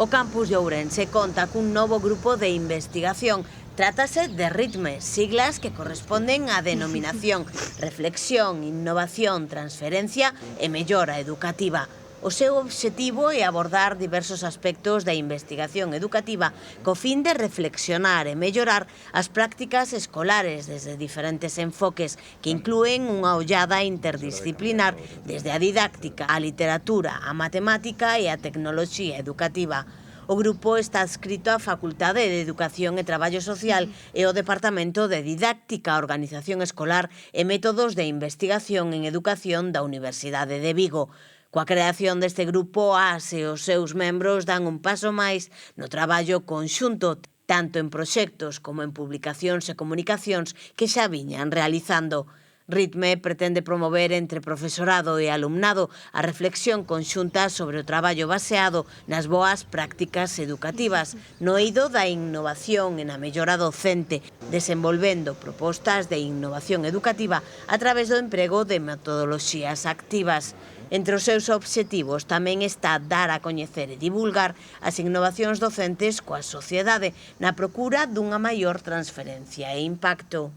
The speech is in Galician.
O campus de Ourense conta cun novo grupo de investigación. Trátase de RITME, siglas que corresponden á denominación Reflexión, Innovación, Transferencia e Mellora Educativa. O seu obxectivo é abordar diversos aspectos da investigación educativa co fin de reflexionar e mellorar as prácticas escolares desde diferentes enfoques que inclúen unha ollada interdisciplinar desde a didáctica, a literatura, a matemática e a tecnoloxía educativa. O grupo está adscrito á Facultade de Educación e Traballo Social e ao Departamento de Didáctica, Organización Escolar e Métodos de Investigación en Educación da Universidade de Vigo. Coa creación deste grupo, as e os seus membros dan un paso máis no traballo conxunto, tanto en proxectos como en publicacións e comunicacións que xa viñan realizando. RITME pretende promover entre profesorado e alumnado a reflexión conxunta sobre o traballo baseado nas boas prácticas educativas, no eido da innovación e na mellora docente, desenvolvendo propostas de innovación educativa a través do emprego de metodoloxías activas. Entre os seus obxectivos tamén está dar a coñecer e divulgar as innovacións docentes coa sociedade na procura dunha maior transferencia e impacto.